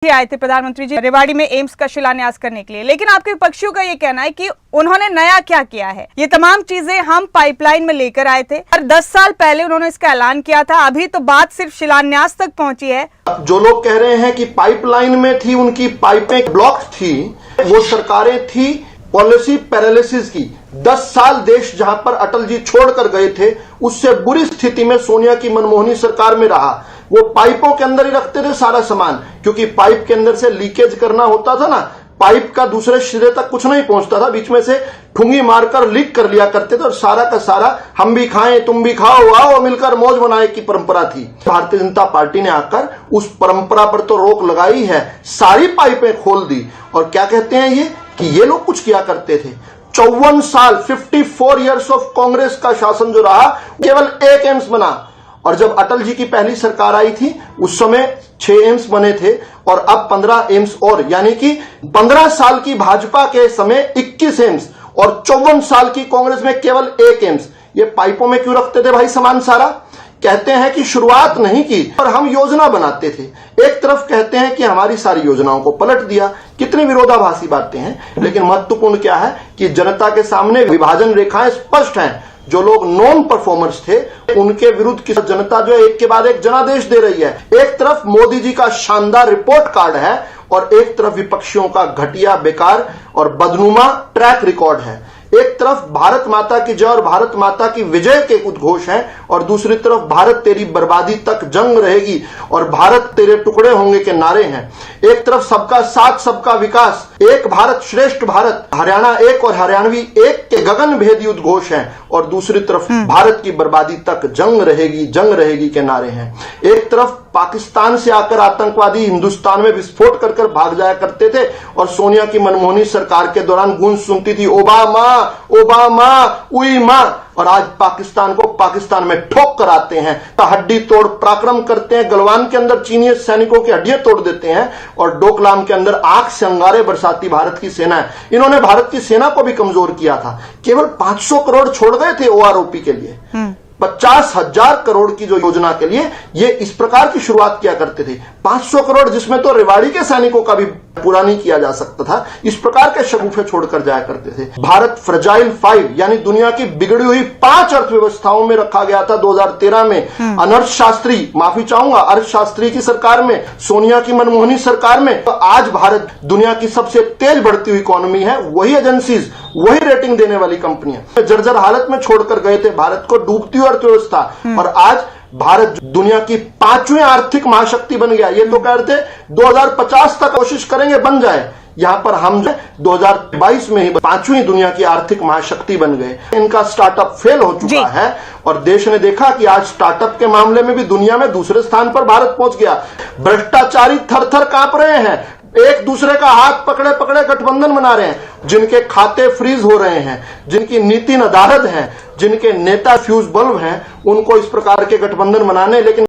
आए थे प्रधानमंत्री जी रेवाड़ी में एम्स का शिलान्यास करने के लिए, लेकिन आपके विपक्षियों का ये कहना है कि उन्होंने नया क्या किया है। ये तमाम चीजें हम पाइपलाइन में लेकर आए थे और 10 साल पहले उन्होंने इसका ऐलान किया था। अभी तो बात सिर्फ शिलान्यास तक पहुंची है। जो लोग कह रहे हैं कि पाइपलाइन में थी, उनकी पाइपें ब्लॉक थी, वो सरकारें थी पॉलिसी पैरालिसिस की। 10 साल देश जहां पर अटल जी छोड़कर गए थे, उससे बुरी स्थिति में सोनिया की मनमोहनी सरकार में रहा। वो पाइपों के अंदर ही रखते थे सारा सामान, क्योंकि पाइप के अंदर से लीकेज करना होता था ना, पाइप का दूसरे सिरे तक कुछ नहीं पहुंचता था, बीच में से ठुंगी मारकर लीक कर लिया करते थे और सारा का सारा हम भी खाएं तुम भी खाओ आओ मिलकर मौज बनाए की परंपरा थी। भारतीय जनता पार्टी ने आकर उस परंपरा पर तो रोक लगाई है, सारी पाइपें खोल दी। और क्या कहते हैं ये कि ये लोग कुछ किया करते थे। 54 साल 54 इयर्स ऑफ कांग्रेस का शासन जो रहा, केवल एक एम्स बना। और जब अटल जी की पहली सरकार आई थी उस समय 6 एम्स बने थे और अब 15 एम्स और, यानी कि 15 साल की भाजपा के समय 21 एम्स और 54 साल की कांग्रेस में केवल एक एम्स। ये पाइपों में क्यों रखते थे भाई सामान सारा? कहते हैं कि शुरुआत नहीं की और हम योजना बनाते थे। एक तरफ कहते हैं कि हमारी सारी योजनाओं को पलट दिया। कितनी विरोधाभासी बातें हैं, लेकिन महत्वपूर्ण क्या है कि जनता के सामने विभाजन रेखाएं स्पष्ट हैं। जो लोग नॉन परफॉर्मर्स थे उनके विरुद्ध की जनता जो एक के बाद एक जनादेश दे रही है। एक तरफ मोदी जी का शानदार रिपोर्ट कार्ड है और एक तरफ विपक्षियों का घटिया, बेकार और बदनुमा ट्रैक रिकॉर्ड है। एक तरफ भारत माता की जय और भारत माता की विजय के उद्घोष हैं और दूसरी तरफ भारत तेरी बर्बादी तक जंग रहेगी और भारत तेरे टुकड़े होंगे के नारे हैं। एक तरफ सबका साथ सबका विकास, एक भारत श्रेष्ठ भारत, हरियाणा एक और हरियाणवी एक के गगन भेदी उद्घोष हैं और दूसरी तरफ भारत की बर्बादी तक जंग रहेगी के नारे हैं। एक तरफ पाकिस्तान से आकर आतंकवादी हिंदुस्तान में विस्फोट कर भाग जाया करते थे और सोनिया की मनमोहनी सरकार के दौरान गूंज सुनती थी ओबामा ओबामा उई मां, और आज पाकिस्तान को पाकिस्तान में ठोक कर आते हैं, हड्डी तोड़ पराक्रम करते हैं। गलवान के अंदर चीनी सैनिकों की हड्डियां तोड़ देते हैं और डोकलाम के अंदर आंख से अंगारे बरसाती भारत की सेना है। इन्होंने भारत की सेना को भी कमजोर किया था। केवल 500 करोड़ छोड़ गए थे ओआरओपी के लिए। 50,000 करोड़ की जो योजना के लिए ये इस प्रकार की शुरुआत किया करते थे। 500 करोड़ जिसमें तो रेवाड़ी के सैनिकों का भी पूरा नहीं किया जा सकता था, इस प्रकार के शगुफे छोड़कर जाया करते थे। भारत फ्रजाइल 5 यानी दुनिया की बिगड़ी हुई 5 अर्थव्यवस्थाओं में रखा गया था 2013 में। अर्थशास्त्री, माफी चाहूंगा, अर्थशास्त्री की सरकार में, सोनिया की मनमोहनी सरकार में। तो आज भारत दुनिया की सबसे तेज बढ़ती हुई इकोनॉमी है। वही एजेंसीज, वही रेटिंग देने वाली कंपनियां जर्जर हालत में छोड़कर गए थे भारत को, डूबती हुई अर्थव्यवस्था, और आज भारत दुनिया की 5वीं आर्थिक महाशक्ति बन गया। ये तो कहते 2050 तक कोशिश करेंगे बन जाए, यहां पर हम 2022 में ही 5वीं दुनिया की आर्थिक महाशक्ति बन गए। इनका स्टार्टअप फेल हो चुका है और देश ने देखा कि आज स्टार्टअप के मामले में भी दुनिया में दूसरे स्थान पर भारत पहुंच गया। भ्रष्टाचारी थर थर कांप रहे हैं, एक दूसरे का हाथ पकड़े पकड़े गठबंधन बना रहे हैं, जिनके खाते फ्रीज हो रहे हैं, जिनकी नीति नदारद है, जिनके नेता फ्यूज बल्ब हैं, उनको इस प्रकार के गठबंधन बनाने। लेकिन